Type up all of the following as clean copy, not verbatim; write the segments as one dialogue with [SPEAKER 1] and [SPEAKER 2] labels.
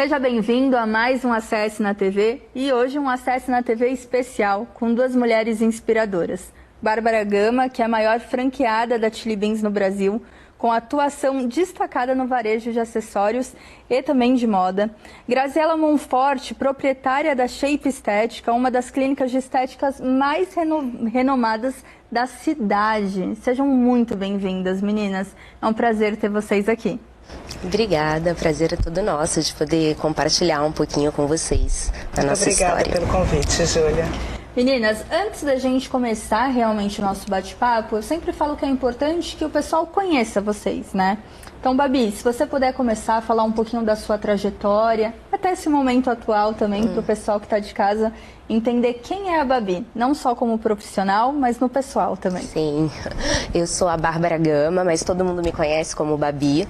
[SPEAKER 1] Seja bem-vindo a mais um Acesse na TV e hoje um Acesse na TV especial com duas mulheres inspiradoras. Bárbara Gama, que é a maior franqueada da Chili Beans no Brasil, com atuação destacada no varejo de acessórios e também de moda. Graziela Monforte, proprietária da Shape Estética, uma das clínicas de estéticas mais renomadas da cidade. Sejam muito bem-vindas, meninas. É um prazer ter vocês aqui.
[SPEAKER 2] Obrigada, prazer é todo nosso de poder compartilhar um pouquinho com vocês a nossa história.
[SPEAKER 3] Obrigada pelo convite, Júlia.
[SPEAKER 1] Meninas, antes da gente começar realmente o nosso bate-papo, eu sempre falo que é importante que o pessoal conheça vocês, né? Então, Babi, se você puder começar a falar um pouquinho da sua trajetória, até esse momento atual também, para o pessoal que está de casa entender quem é a Babi, não só como profissional, mas no pessoal também.
[SPEAKER 2] Sim, eu sou a Bárbara Gama, mas todo mundo me conhece como Babi.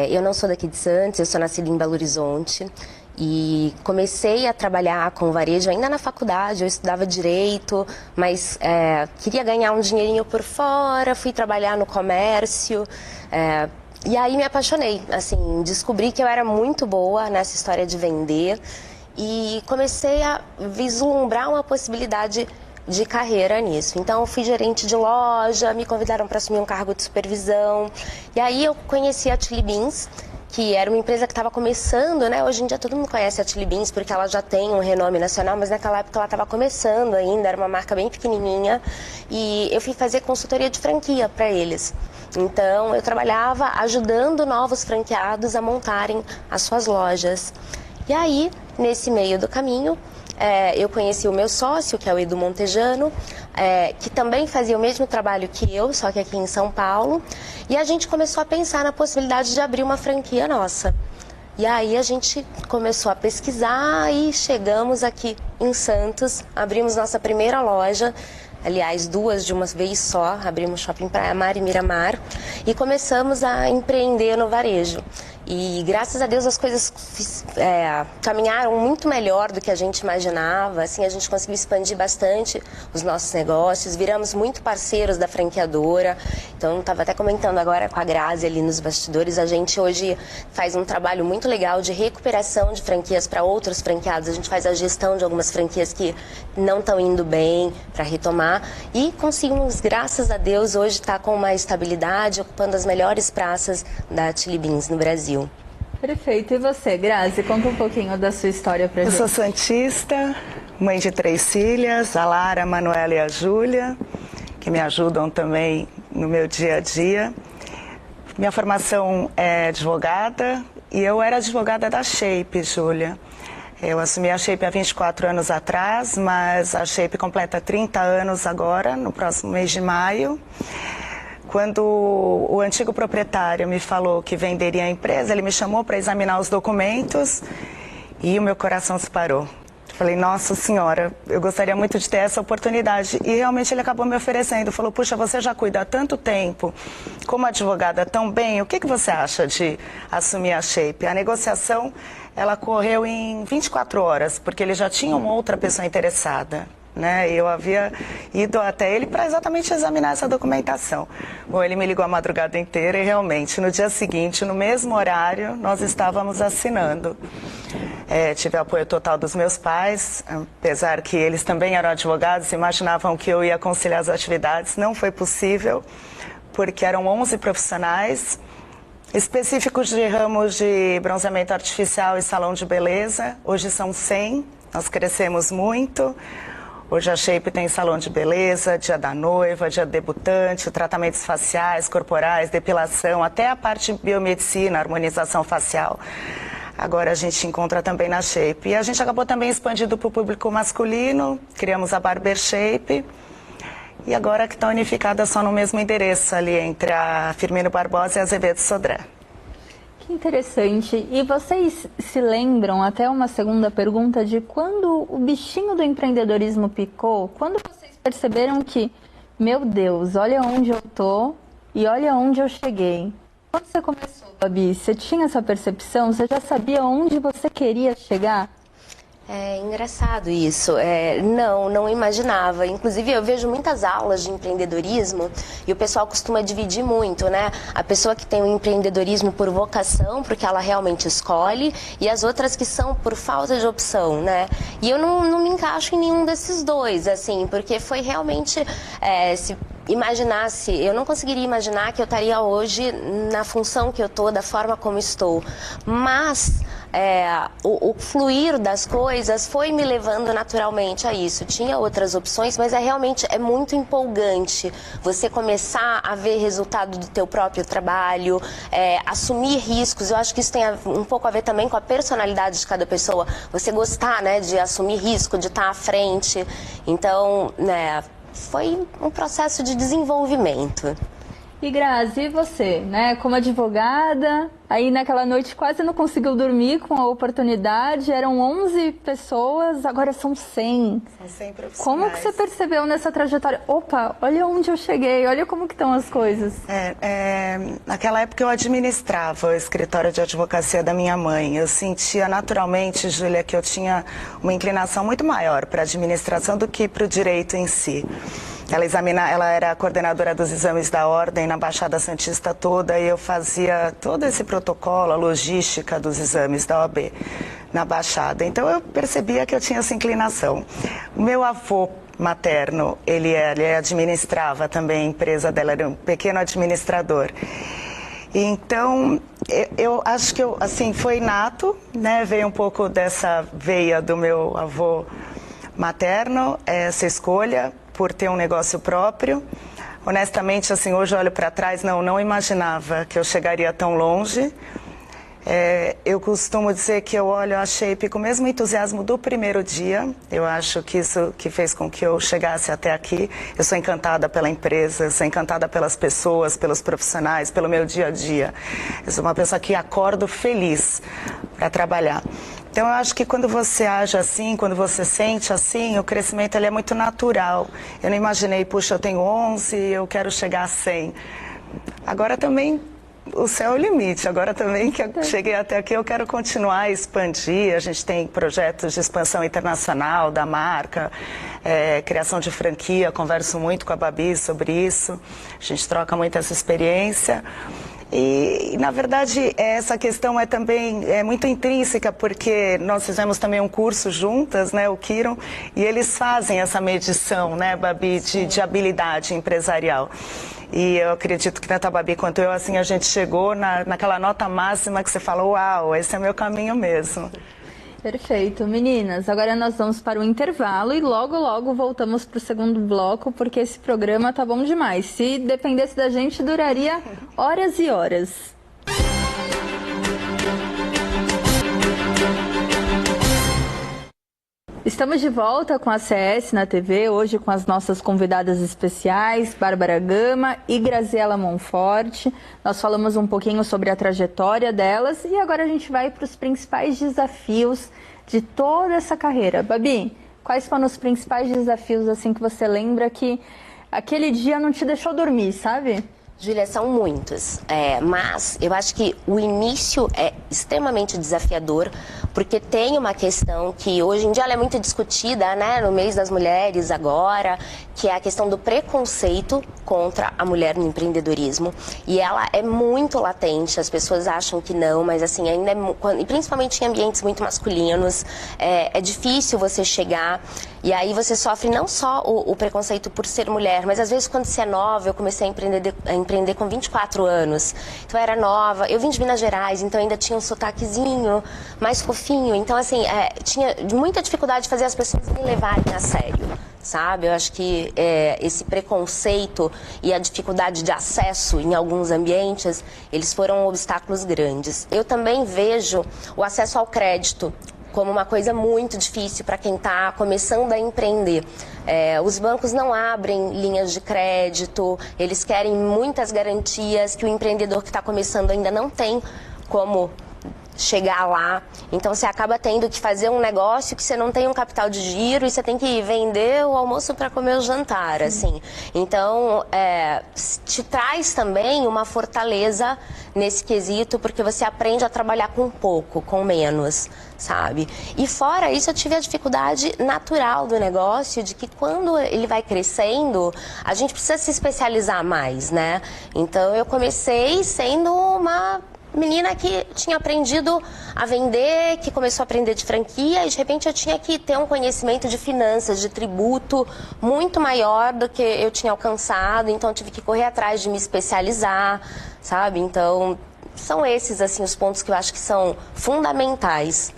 [SPEAKER 2] Eu não sou daqui de Santos, eu sou nascida em Belo Horizonte. E comecei a trabalhar com varejo ainda na faculdade, eu estudava Direito, mas queria ganhar um dinheirinho por fora, fui trabalhar no comércio, e aí me apaixonei, assim, descobri que eu era muito boa nessa história de vender e comecei a vislumbrar uma possibilidade de carreira nisso. Então, eu fui gerente de loja, me convidaram para assumir um cargo de supervisão, e aí eu conheci a Chili Beans, que era uma empresa que estava começando, né? Hoje em dia todo mundo conhece a Chili Beans porque ela já tem um renome nacional, mas naquela época ela estava começando ainda, era uma marca bem pequenininha, e eu fui fazer consultoria de franquia para eles. Então eu trabalhava ajudando novos franqueados a montarem as suas lojas. E aí, nesse meio do caminho, eu conheci o meu sócio, que é o Edu Montejano, que também fazia o mesmo trabalho que eu, só que aqui em São Paulo. E a gente começou a pensar na possibilidade de abrir uma franquia nossa. E aí a gente começou a pesquisar e chegamos aqui em Santos, abrimos nossa primeira loja. Aliás, duas de uma vez só, abrimos Shopping Praia Mar e Miramar e começamos a empreender no varejo. E graças a Deus as coisas caminharam muito melhor do que a gente imaginava, assim, a gente conseguiu expandir bastante os nossos negócios, viramos muito parceiros da franqueadora. Então, estava até comentando agora com a Grazi ali nos bastidores, a gente hoje faz um trabalho muito legal de recuperação de franquias para outros franqueados, a gente faz a gestão de algumas franquias que não estão indo bem para retomar e conseguimos, graças a Deus, hoje estar com uma estabilidade, ocupando as melhores praças da Chili Beans no Brasil.
[SPEAKER 1] Perfeito. E você, Grazi, conta um pouquinho da sua história pra gente.
[SPEAKER 3] Eu sou santista, mãe de 3 filhas, a Lara, a Manuela e a Júlia, que me ajudam também no meu dia a dia. Minha formação é advogada e eu era advogada da Shape, Júlia. Eu assumi a Shape há 24 anos atrás, mas a Shape completa 30 anos agora, no próximo mês de maio. Quando o antigo proprietário me falou que venderia a empresa, ele me chamou para examinar os documentos e o meu coração disparou. Falei, nossa senhora, eu gostaria muito de ter essa oportunidade. E realmente ele acabou me oferecendo. Falou, puxa, você já cuida há tanto tempo como advogada tão bem, o que você acha de assumir a Shape? A negociação, ela correu em 24 horas, porque ele já tinha uma outra pessoa interessada. Eu havia ido até ele para exatamente examinar essa documentação. Bom, ele me ligou a madrugada inteira e realmente no dia seguinte, no mesmo horário, nós estávamos assinando. Tive apoio total dos meus pais, apesar que eles também eram advogados, imaginavam que eu ia conciliar as atividades. Não foi possível, porque eram 11 profissionais específicos de ramos de bronzeamento artificial e salão de beleza. Hoje são 100, nós crescemos muito. Hoje a Shape tem salão de beleza, dia da noiva, dia do debutante, tratamentos faciais, corporais, depilação, até a parte de biomedicina, harmonização facial. Agora a gente encontra também na Shape. E a gente acabou também expandindo para o público masculino, criamos a Barber Shape. E agora que está unificada só no mesmo endereço, ali entre a Firmino Barbosa e a Azevedo Sodré.
[SPEAKER 1] Que interessante. E vocês se lembram, até uma segunda pergunta, de quando o bichinho do empreendedorismo picou? Quando vocês perceberam que, meu Deus, olha onde eu tô e olha onde eu cheguei? Quando você começou, Babi, você tinha essa percepção? Você já sabia onde você queria chegar?
[SPEAKER 2] É engraçado isso. Não imaginava. Inclusive, eu vejo muitas aulas de empreendedorismo e o pessoal costuma dividir muito, né? A pessoa que tem o empreendedorismo por vocação, porque ela realmente escolhe, e as outras que são por falta de opção, né? E eu não me encaixo em nenhum desses dois, assim, porque foi realmente... se imaginasse, eu não conseguiria imaginar que eu estaria hoje na função que eu estou, da forma como estou. Mas o fluir das coisas foi me levando naturalmente a isso. Tinha outras opções, mas realmente é muito empolgante você começar a ver resultado do teu próprio trabalho, assumir riscos. Eu acho que isso tem um pouco a ver também com a personalidade de cada pessoa. Você gostar, né, de assumir risco, de estar à frente. Então, né, foi um processo de desenvolvimento.
[SPEAKER 1] E Grazi, e você, né? Como advogada, aí naquela noite quase não conseguiu dormir com a oportunidade, eram 11 pessoas, agora são 100.
[SPEAKER 3] São 100 profissionais.
[SPEAKER 1] Como que você percebeu nessa trajetória? Opa, olha onde eu cheguei, olha como que estão as coisas.
[SPEAKER 3] Naquela época eu administrava o escritório de advocacia da minha mãe. Eu sentia naturalmente, Júlia, que eu tinha uma inclinação muito maior para a administração do que para o direito em si. Ela era a coordenadora dos exames da ordem na Baixada Santista toda e eu fazia todo esse protocolo, a logística dos exames da OAB na Baixada. Então eu percebia que eu tinha essa inclinação. O meu avô materno, ele administrava também a empresa dela, era um pequeno administrador. Então, eu acho que assim, foi inato, né? Veio um pouco dessa veia do meu avô materno, essa escolha por ter um negócio próprio. Honestamente, assim, hoje eu olho para trás, não imaginava que eu chegaria tão longe. Eu costumo dizer que eu olho a Shape com o mesmo entusiasmo do primeiro dia. Eu acho que isso que fez com que eu chegasse até aqui. Eu sou encantada pela empresa, eu sou encantada pelas pessoas, pelos profissionais, pelo meu dia a dia. Eu sou uma pessoa que acordo feliz para trabalhar. Então, eu acho que quando você age assim, quando você sente assim, o crescimento ele é muito natural. Eu não imaginei, puxa, eu tenho 11, eu quero chegar a 100. Agora também, o céu é o limite. Agora também que eu cheguei até aqui, eu quero continuar a expandir. A gente tem projetos de expansão internacional da marca, criação de franquia, converso muito com a Babi sobre isso. A gente troca muito essa experiência. E, na verdade, essa questão também muito intrínseca, porque nós fizemos também um curso juntas, né, o Kiron, e eles fazem essa medição, né, Babi, de habilidade empresarial. E eu acredito que tanto a Babi quanto eu, assim, a gente chegou naquela nota máxima que você fala, uau, esse é meu caminho mesmo.
[SPEAKER 1] Perfeito. Meninas, agora nós vamos para o intervalo e logo voltamos para o segundo bloco, porque esse programa tá bom demais. Se dependesse da gente, duraria horas e horas. Estamos de volta com a CS na TV, hoje com as nossas convidadas especiais, Bárbara Gama e Graziela Monforte. Nós falamos um pouquinho sobre a trajetória delas e agora a gente vai para os principais desafios de toda essa carreira. Babi, quais foram os principais desafios assim que você lembra que aquele dia não te deixou dormir, sabe?
[SPEAKER 2] Júlia, são muitos, mas eu acho que o início é extremamente desafiador, porque tem uma questão que hoje em dia ela é muito discutida, né, no mês das mulheres agora, que é a questão do preconceito contra a mulher no empreendedorismo. E ela é muito latente, as pessoas acham que não, mas assim, ainda e principalmente em ambientes muito masculinos, é difícil você chegar, e aí você sofre não só o preconceito por ser mulher, mas às vezes quando você é nova, eu comecei a empreender com 24 anos, então eu era nova, eu vim de Minas Gerais, então ainda tinha um sotaquezinho mais fofinho, então assim, tinha muita dificuldade de fazer as pessoas me levarem a sério, sabe? Eu acho que esse preconceito e a dificuldade de acesso em alguns ambientes, eles foram obstáculos grandes. Eu também vejo o acesso ao crédito como uma coisa muito difícil para quem está começando a empreender. Os bancos não abrem linhas de crédito, eles querem muitas garantias que o empreendedor que está começando ainda não tem como chegar lá. Então você acaba tendo que fazer um negócio que você não tem um capital de giro e você tem que vender o almoço para comer o jantar, assim. Então te traz também uma fortaleza nesse quesito, porque você aprende a trabalhar com pouco, com menos, sabe? E fora isso, eu tive a dificuldade natural do negócio, de que quando ele vai crescendo, a gente precisa se especializar mais, né? Então eu comecei sendo uma menina que tinha aprendido a vender, que começou a aprender de franquia e de repente eu tinha que ter um conhecimento de finanças, de tributo muito maior do que eu tinha alcançado, então eu tive que correr atrás de me especializar, sabe? Então são esses assim os pontos que eu acho que são fundamentais.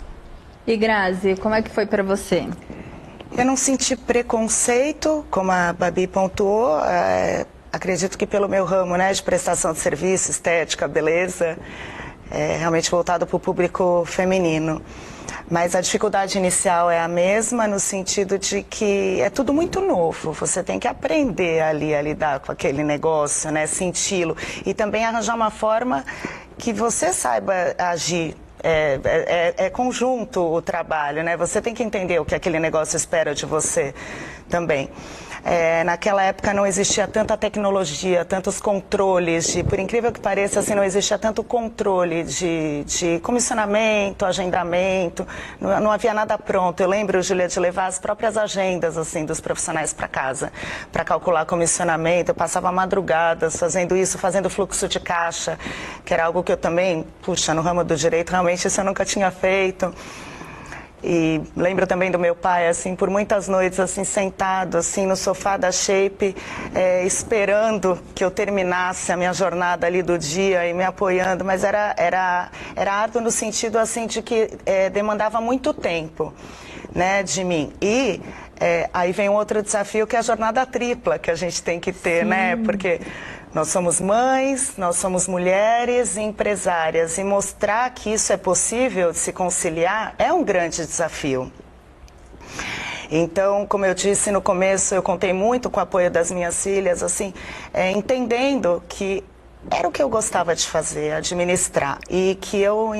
[SPEAKER 1] E Grazi, como é que foi para você?
[SPEAKER 3] Eu não senti preconceito, como a Babi pontuou. Acredito que pelo meu ramo, né, de prestação de serviço, estética, beleza, realmente voltado para o público feminino. Mas a dificuldade inicial é a mesma, no sentido de que é tudo muito novo. Você tem que aprender ali a lidar com aquele negócio, né, senti-lo. E também arranjar uma forma que você saiba agir. É conjunto o trabalho, né? Você tem que entender o que aquele negócio espera de você também. Naquela época não existia tanta tecnologia, tantos controles, por incrível que pareça, assim, não existia tanto controle de comissionamento, agendamento, não havia nada pronto. Eu lembro, Júlia, de levar as próprias agendas assim, dos profissionais para casa, para calcular comissionamento. Eu passava madrugadas fazendo isso, fazendo fluxo de caixa, que era algo que eu também, puxa, no ramo do direito, realmente isso eu nunca tinha feito. E lembro também do meu pai, assim, por muitas noites, assim, sentado, assim, no sofá da Shape, esperando que eu terminasse a minha jornada ali do dia e me apoiando, mas era árduo no sentido, assim, de que demandava muito tempo, né, de mim. E aí vem um outro desafio, que é a jornada tripla que a gente tem que ter, sim, né, porque nós somos mães, nós somos mulheres empresárias e mostrar que isso é possível de se conciliar é um grande desafio. Então, como eu disse no começo, eu contei muito com o apoio das minhas filhas, assim, entendendo que era o que eu gostava de fazer, administrar, e que eu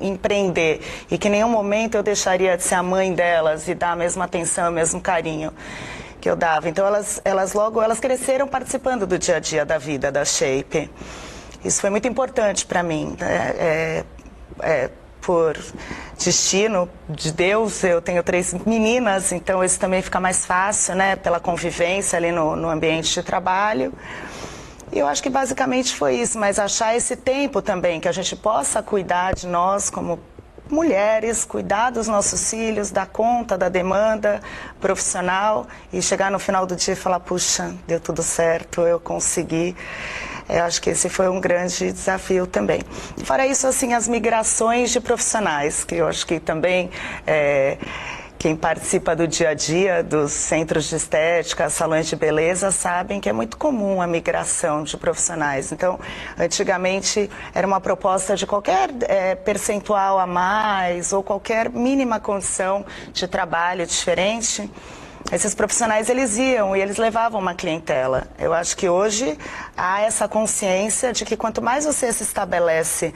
[SPEAKER 3] empreender, e que em nenhum momento eu deixaria de ser a mãe delas e dar a mesma atenção, o mesmo carinho que eu dava. Então elas cresceram participando do dia a dia da vida da Shape. Isso foi muito importante para mim. Por destino de Deus, eu tenho 3 meninas, então isso também fica mais fácil, né, pela convivência ali no ambiente de trabalho. E eu acho que basicamente foi isso, mas achar esse tempo também, que a gente possa cuidar de nós como mulheres, cuidar dos nossos filhos, dar conta da demanda profissional e chegar no final do dia e falar, puxa, deu tudo certo, eu consegui. Eu acho que esse foi um grande desafio também. Fora isso, assim, as migrações de profissionais, que eu acho que também quem participa do dia a dia dos centros de estética, salões de beleza, sabem que é muito comum a migração de profissionais. Então, antigamente era uma proposta de qualquer percentual a mais ou qualquer mínima condição de trabalho diferente. Esses profissionais, eles iam e eles levavam uma clientela. Eu acho que hoje há essa consciência de que quanto mais você se estabelece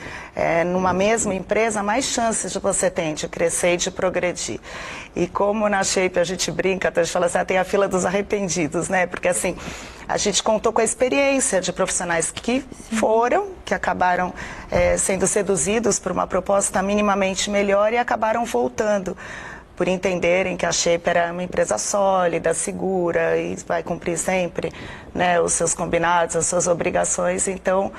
[SPEAKER 3] numa mesma empresa, mais chances de você tem de crescer e de progredir. E como na Shape a gente brinca, a gente fala assim, tem a fila dos arrependidos, né? Porque assim, a gente contou com a experiência de profissionais que foram, que acabaram sendo seduzidos por uma proposta minimamente melhor e acabaram voltando, por entenderem que a Shape era uma empresa sólida, segura e vai cumprir sempre, né, os seus combinados, as suas obrigações. Então,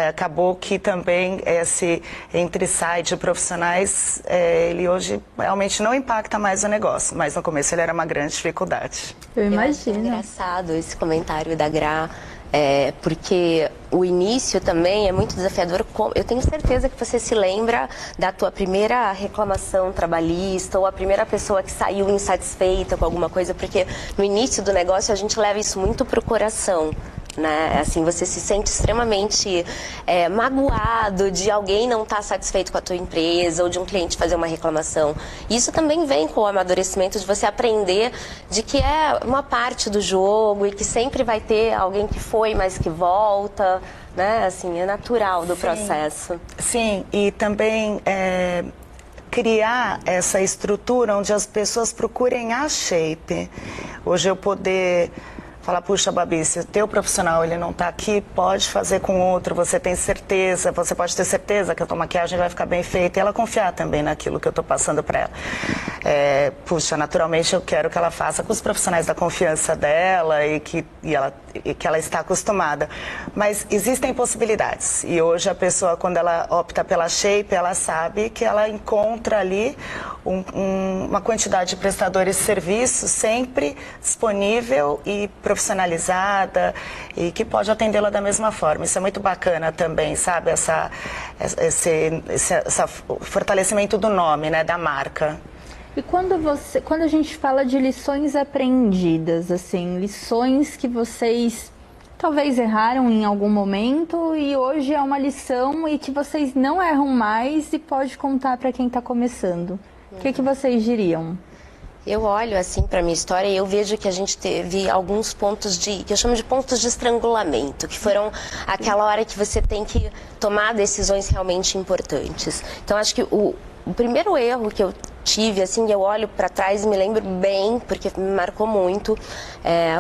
[SPEAKER 3] acabou que também esse entre-sai de profissionais, ele hoje realmente não impacta mais o negócio, mas no começo ele era uma grande dificuldade.
[SPEAKER 1] Eu imagino.
[SPEAKER 2] É engraçado esse comentário da Gra, porque o início também é muito desafiador. Eu tenho certeza que você se lembra da tua primeira reclamação trabalhista ou a primeira pessoa que saiu insatisfeita com alguma coisa, porque no início do negócio a gente leva isso muito pro coração, né? Assim, você se sente extremamente magoado de alguém não estar satisfeito com a tua empresa ou de um cliente fazer uma reclamação. Isso também vem com o amadurecimento de você aprender de que é uma parte do jogo e que sempre vai ter alguém que foi, mas que volta, né? Assim, é natural do processo.
[SPEAKER 3] Sim, e também criar essa estrutura onde as pessoas procurem a Shape. Hoje eu poder falar, puxa, Babi, se o teu profissional ele não está aqui, pode fazer com outro, você tem certeza, você pode ter certeza que a tua maquiagem vai ficar bem feita, e ela confiar também naquilo que eu estou passando para ela. Puxa, naturalmente eu quero que ela faça com os profissionais da confiança dela e que ela está acostumada. Mas existem possibilidades, e hoje a pessoa, quando ela opta pela Shape, ela sabe que ela encontra ali uma quantidade de prestadores de serviço sempre disponível e profissionalizada e que pode atendê-la da mesma forma. Isso é muito bacana também, sabe? Esse fortalecimento do nome, né, da marca.
[SPEAKER 1] E quando a gente fala de lições aprendidas, assim, lições que vocês talvez erraram em algum momento e hoje é uma lição e que vocês não erram mais e pode contar para quem está começando, o que vocês diriam?
[SPEAKER 2] Eu olho assim para minha história e eu vejo que a gente teve alguns pontos que eu chamo de pontos de estrangulamento, que foram aquela hora que você tem que tomar decisões realmente importantes. Então acho que o primeiro erro que eu tive, assim, eu olho para trás e me lembro bem, porque me marcou muito,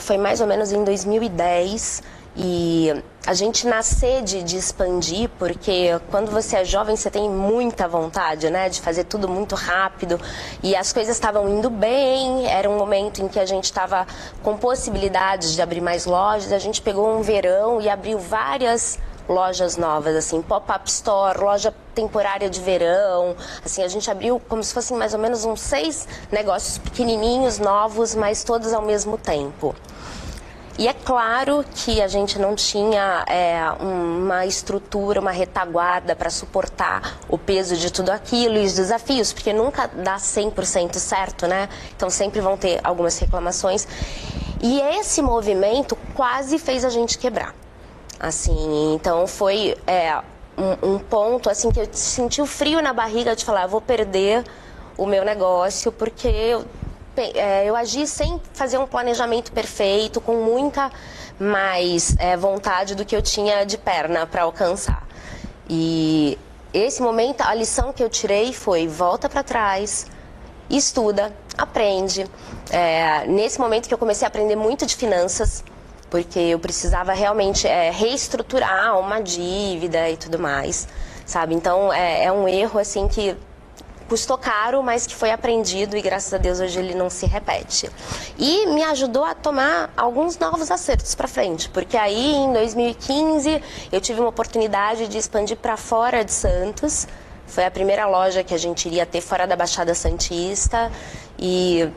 [SPEAKER 2] foi mais ou menos em 2010. E a gente na sede de expandir, porque quando você é jovem você tem muita vontade, né, de fazer tudo muito rápido e as coisas estavam indo bem, era um momento em que a gente estava com possibilidades de abrir mais lojas, a gente pegou um verão e abriu várias lojas novas, assim, pop-up store, loja temporária de verão, assim, a gente abriu como se fossem mais ou menos uns 6 negócios pequenininhos, novos, mas todos ao mesmo tempo. E é claro que a gente não tinha uma estrutura, uma retaguarda para suportar o peso de tudo aquilo e os desafios, porque nunca dá 100% certo, né? Então sempre vão ter algumas reclamações. E esse movimento quase fez a gente quebrar. Assim, então foi um ponto assim que eu senti o frio na barriga de falar, eu vou perder o meu negócio porque eu agi sem fazer um planejamento perfeito, com muita mais vontade do que eu tinha de perna para alcançar. E esse momento, a lição que eu tirei foi: volta para trás, estuda, aprende. Nesse momento que eu comecei a aprender muito de finanças, porque eu precisava realmente reestruturar uma dívida e tudo mais, sabe? Então é um erro assim que custou caro, mas que foi aprendido e graças a Deus hoje ele não se repete. E me ajudou a tomar alguns novos acertos para frente, porque aí em 2015 eu tive uma oportunidade de expandir para fora de Santos. Foi a primeira loja que a gente iria ter fora da Baixada Santista e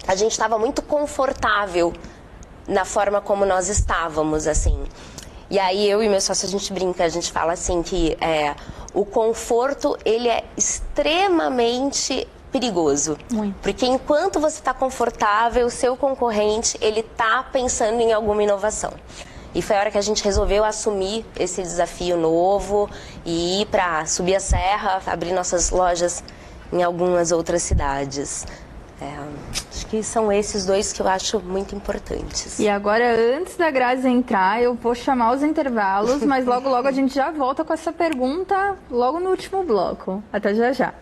[SPEAKER 2] a gente estava muito confortável na forma como nós estávamos, assim. E aí eu e meu sócio, a gente brinca, a gente fala assim que o conforto, ele é extremamente perigoso. Muito. Porque enquanto você está confortável, o seu concorrente, ele está pensando em alguma inovação. E foi a hora que a gente resolveu assumir esse desafio novo e ir para subir a serra, abrir nossas lojas em algumas outras cidades. Acho que são esses dois que eu acho muito importantes.
[SPEAKER 1] E agora, antes da Grazi entrar, eu vou chamar os intervalos, mas logo logo a gente já volta com essa pergunta logo no último bloco. Até já já.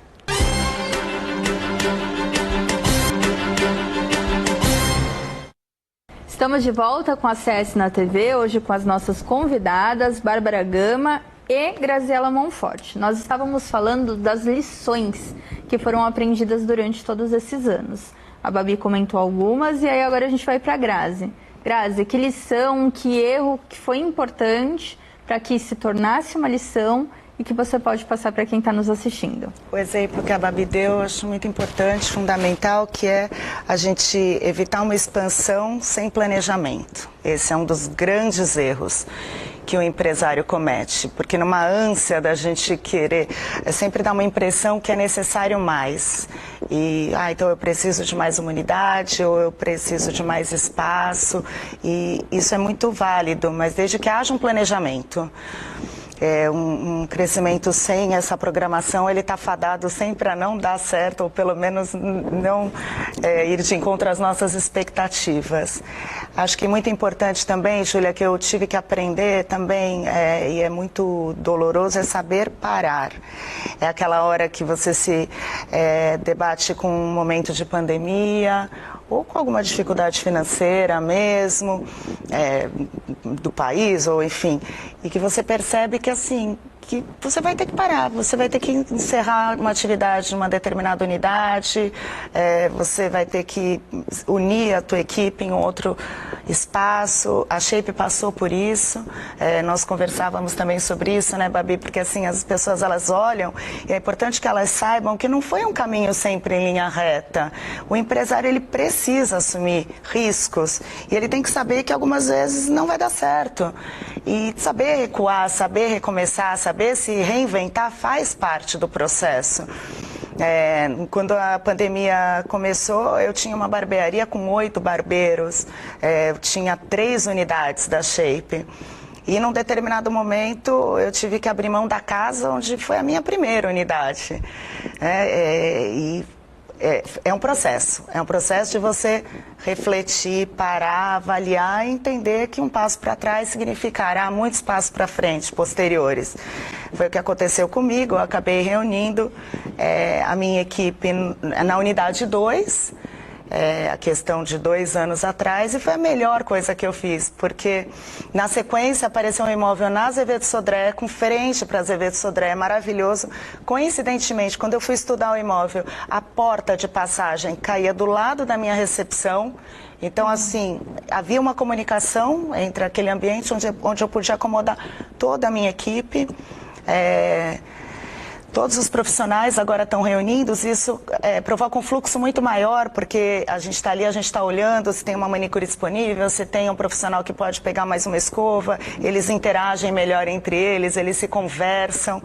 [SPEAKER 1] Estamos de volta com a CS na TV, hoje com as nossas convidadas, Bárbara Gama e Graziela Monforte. Nós estávamos falando das lições que foram aprendidas durante todos esses anos. A Babi comentou algumas e aí agora a gente vai para a Grazi. Grazi, que lição, que erro que foi importante para que se tornasse uma lição e que você pode passar para quem está nos assistindo?
[SPEAKER 3] O exemplo que a Babi deu eu acho muito importante, fundamental, que é a gente evitar uma expansão sem planejamento. Esse é um dos grandes erros que o empresário comete, porque numa ânsia da gente querer, sempre dá uma impressão que é necessário mais. E, então eu preciso de mais uma unidade, ou eu preciso de mais espaço, e isso é muito válido, mas desde que haja um planejamento. Um crescimento sem essa programação, ele está fadado sempre a não dar certo, ou pelo menos não ir de encontro às nossas expectativas. Acho que muito importante também, Júlia, que eu tive que aprender também, e é muito doloroso, é saber parar. É aquela hora que você se debate com um momento de pandemia, ou com alguma dificuldade financeira mesmo, do país, ou enfim, e que você percebe que assim, que você vai ter que parar, você vai ter que encerrar uma atividade numa determinada unidade, você vai ter que unir a tua equipe em outro espaço. A Shape passou por isso, nós conversávamos também sobre isso, né, Babi, porque assim, as pessoas elas olham, e é importante que elas saibam que não foi um caminho sempre em linha reta. O empresário, ele precisa assumir riscos, e ele tem que saber que algumas vezes não vai dar certo, e saber recuar, saber recomeçar, saber se reinventar faz parte do processo. Quando a pandemia começou, eu tinha uma barbearia com 8 barbeiros, eu tinha 3 unidades da Shape. E num determinado momento eu tive que abrir mão da casa onde foi a minha primeira unidade. É um processo de você refletir, parar, avaliar e entender que um passo para trás significará muitos passos para frente, posteriores. Foi o que aconteceu comigo, eu acabei reunindo a minha equipe na unidade 2, a questão de 2 anos atrás, e foi a melhor coisa que eu fiz, porque na sequência apareceu um imóvel na Azevedo Sodré, com frente para Azevedo Sodré, maravilhoso. Coincidentemente, quando eu fui estudar o imóvel, a porta de passagem caía do lado da minha recepção. Então, assim, havia uma comunicação entre aquele ambiente onde eu podia acomodar toda a minha equipe. Todos os profissionais agora estão reunidos, isso provoca um fluxo muito maior, porque a gente está ali, a gente está olhando se tem uma manicure disponível, se tem um profissional que pode pegar mais uma escova, eles interagem melhor entre eles, eles se conversam.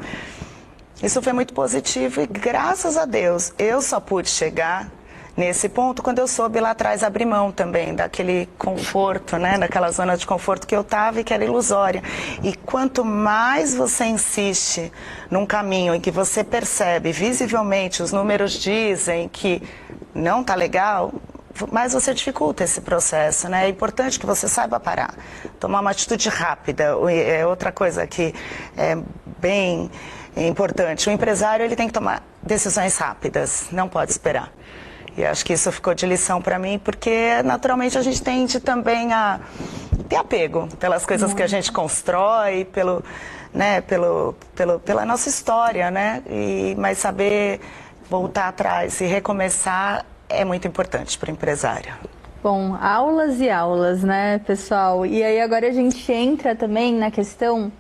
[SPEAKER 3] Isso foi muito positivo e, graças a Deus, eu só pude chegar nesse ponto quando eu soube lá atrás abrir mão também daquele conforto, né, daquela zona de conforto que eu estava e que era ilusória. E quanto mais você insiste num caminho em que você percebe visivelmente, os números dizem que não está legal, mais você dificulta esse processo, né? É importante que você saiba parar, tomar uma atitude rápida. É outra coisa que é bem importante. O empresário, ele tem que tomar decisões rápidas, não pode esperar. E acho que isso ficou de lição para mim, porque naturalmente a gente tende também a ter apego pelas coisas que a gente constrói, pela nossa história, né? Mas saber voltar atrás e recomeçar é muito importante para o empresário.
[SPEAKER 1] Bom, aulas e aulas, né, pessoal? E aí agora a gente entra também na questão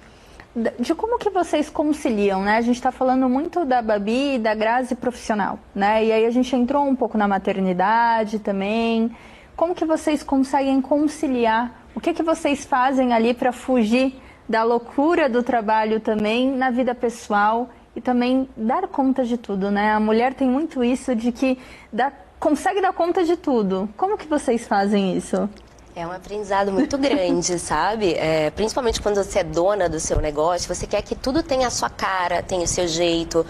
[SPEAKER 1] de como que vocês conciliam, né? A gente está falando muito da Babi e da Grazi profissional, né? E aí a gente entrou um pouco na maternidade também. Como que vocês conseguem conciliar? O que vocês fazem ali para fugir da loucura do trabalho também na vida pessoal e também dar conta de tudo, né? A mulher tem muito isso de que consegue dar conta de tudo. Como que vocês fazem isso?
[SPEAKER 2] É um aprendizado muito grande, sabe? Principalmente quando você é dona do seu negócio, você quer que tudo tenha a sua cara, tenha o seu jeito.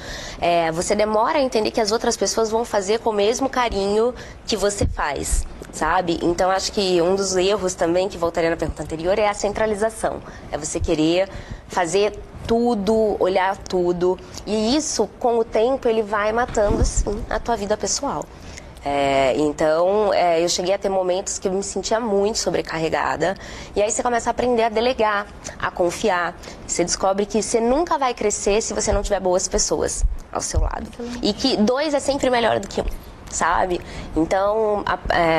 [SPEAKER 2] Você demora a entender que as outras pessoas vão fazer com o mesmo carinho que você faz, sabe? Então, acho que um dos erros também, que voltaria na pergunta anterior, é a centralização. É você querer fazer tudo, olhar tudo. E isso, com o tempo, ele vai matando, sim, a tua vida pessoal. Então, eu cheguei a ter momentos que eu me sentia muito sobrecarregada. E aí você começa a aprender a delegar, a confiar. Você descobre que você nunca vai crescer se você não tiver boas pessoas ao seu lado. E que 2 é sempre melhor do que 1. Sabe? Então,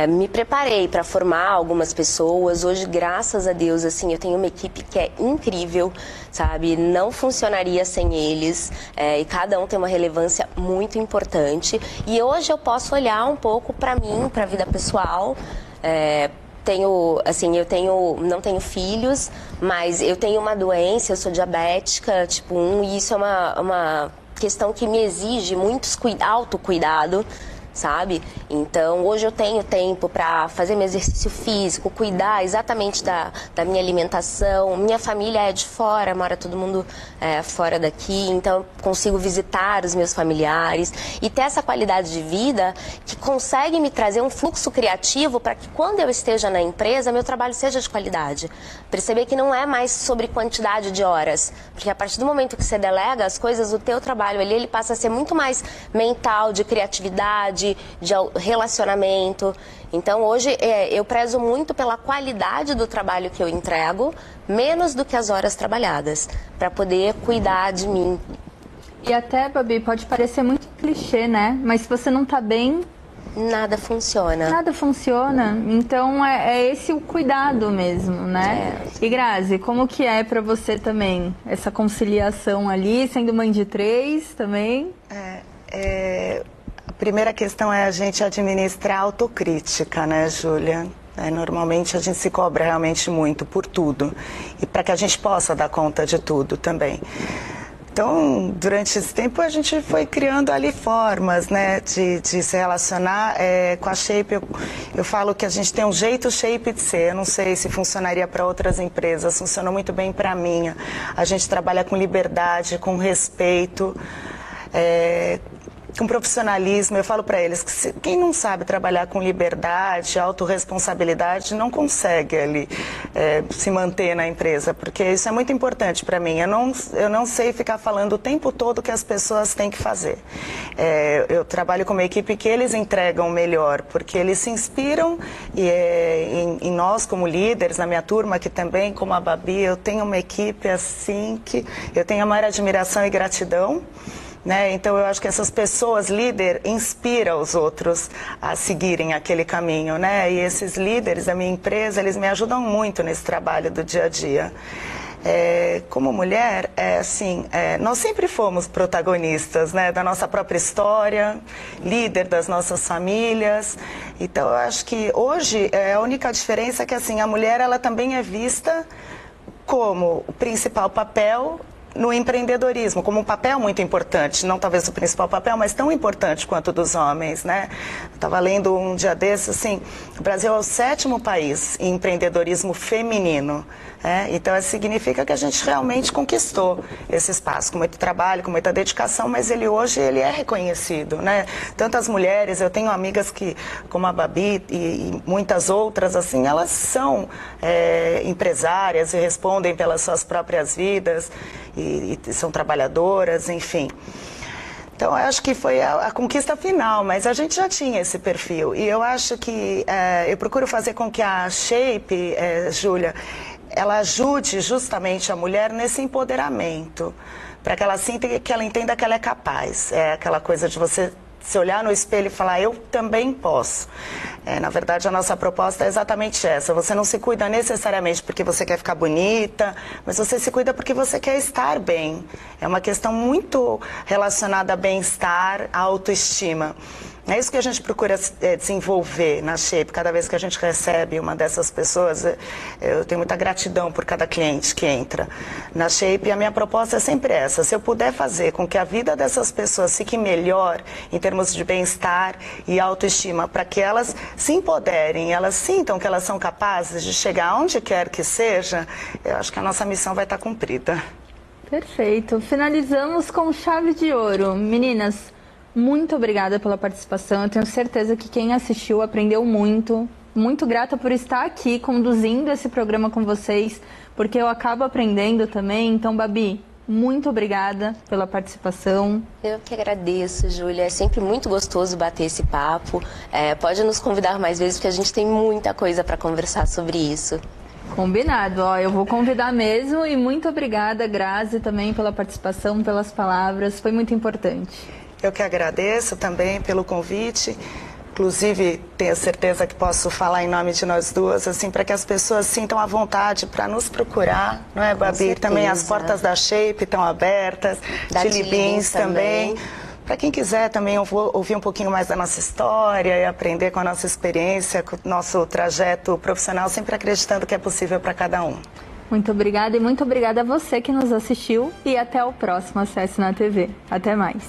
[SPEAKER 2] me preparei para formar algumas pessoas. Hoje, graças a Deus, assim, eu tenho uma equipe que é incrível, sabe? Não funcionaria sem eles. E cada um tem uma relevância muito importante. E hoje eu posso olhar um pouco para mim, para a vida pessoal. Não tenho filhos, mas eu tenho uma doença, eu sou diabética, tipo 1, e isso é uma questão que me exige muito autocuidado. sabe? Então, hoje eu tenho tempo para fazer meu exercício físico, cuidar exatamente da minha alimentação. Minha família é de fora, mora todo mundo fora daqui, então eu consigo visitar os meus familiares e ter essa qualidade de vida que consegue me trazer um fluxo criativo para que quando eu esteja na empresa, meu trabalho seja de qualidade. Perceber que não é mais sobre quantidade de horas, porque a partir do momento que você delega as coisas, o teu trabalho ali, ele passa a ser muito mais mental, de criatividade, de relacionamento. Então hoje eu prezo muito pela qualidade do trabalho que eu entrego, menos do que as horas trabalhadas, para poder cuidar de mim.
[SPEAKER 1] E até, Babi, pode parecer muito clichê, né? Mas se você não tá bem...
[SPEAKER 2] Nada funciona.
[SPEAKER 1] Nada funciona. Então é esse o cuidado mesmo, né? E Grazi, como que é pra você também? Essa conciliação ali, sendo mãe de 3 também?
[SPEAKER 3] A primeira questão é a gente administrar a autocrítica, né, Júlia? Normalmente a gente se cobra realmente muito por tudo. E para que a gente possa dar conta de tudo também. Então, durante esse tempo, a gente foi criando ali formas, né, de se relacionar com a Shape. Eu falo que a gente tem um jeito Shape de ser. Eu não sei se funcionaria para outras empresas, funcionou muito bem para a minha. A gente trabalha com liberdade, com respeito, com profissionalismo. Eu falo para eles que quem não sabe trabalhar com liberdade, autorresponsabilidade, não consegue ali se manter na empresa, porque isso é muito importante para mim. Eu não sei ficar falando o tempo todo o que as pessoas têm que fazer. Eu trabalho com uma equipe que eles entregam melhor, porque eles se inspiram em nós como líderes, na minha turma, que também, como a Babi, eu tenho uma equipe assim que eu tenho a maior admiração e gratidão. Então eu acho que essas pessoas, líder, inspiram os outros a seguirem aquele caminho, E esses líderes da minha empresa, eles me ajudam muito nesse trabalho do dia a dia. Como mulher, nós sempre fomos protagonistas, da nossa própria história, líder das nossas famílias. Então eu acho que hoje a única diferença é que a mulher ela também é vista como o principal papel no empreendedorismo, como um papel muito importante, não talvez o principal papel, mas tão importante quanto o dos homens, Eu estava lendo um dia desses, o Brasil é o 7º país em empreendedorismo feminino, Então significa que a gente realmente conquistou esse espaço, com muito trabalho, com muita dedicação, mas hoje ele é reconhecido, Tantas mulheres, eu tenho amigas que, como a Babi e muitas outras, elas são empresárias e respondem pelas suas próprias vidas, e são trabalhadoras, enfim. Então, eu acho que foi a conquista final, mas a gente já tinha esse perfil. E eu acho que eu procuro fazer com que a Shape, Júlia, ela ajude justamente a mulher nesse empoderamento, para que ela sinta que ela entenda que ela é capaz. É aquela coisa de você se olhar no espelho e falar, eu também posso. Na verdade, a nossa proposta é exatamente essa. Você não se cuida necessariamente porque você quer ficar bonita, mas você se cuida porque você quer estar bem. É uma questão muito relacionada a bem-estar, a autoestima. É isso que a gente procura desenvolver na Shape. Cada vez que a gente recebe uma dessas pessoas, eu tenho muita gratidão por cada cliente que entra na Shape. E a minha proposta é sempre essa. Se eu puder fazer com que a vida dessas pessoas fique melhor em termos de bem-estar e autoestima, para que elas se empoderem, elas sintam que elas são capazes de chegar aonde quer que seja, eu acho que a nossa missão vai estar cumprida.
[SPEAKER 1] Perfeito. Finalizamos com chave de ouro. Meninas, muito obrigada pela participação. Eu tenho certeza que quem assistiu aprendeu muito. Muito grata por estar aqui conduzindo esse programa com vocês, porque eu acabo aprendendo também. Então, Babi, muito obrigada pela participação.
[SPEAKER 2] Eu que agradeço, Júlia. É sempre muito gostoso bater esse papo. Pode nos convidar mais vezes, porque a gente tem muita coisa para conversar sobre isso.
[SPEAKER 1] Combinado. Eu vou convidar mesmo. E muito obrigada, Grazi, também pela participação, pelas palavras. Foi muito importante.
[SPEAKER 3] Eu que agradeço também pelo convite. Inclusive, tenho certeza que posso falar em nome de nós duas, para que as pessoas sintam a vontade para nos procurar, não é, Babi? Também as portas da Shape estão abertas,
[SPEAKER 2] da
[SPEAKER 3] Chili Beans também. Para quem quiser também ouvir um pouquinho mais da nossa história e aprender com a nossa experiência, com o nosso trajeto profissional, sempre acreditando que é possível para cada um.
[SPEAKER 1] Muito obrigada e muito obrigada a você que nos assistiu e até o próximo Acesse na TV. Até mais.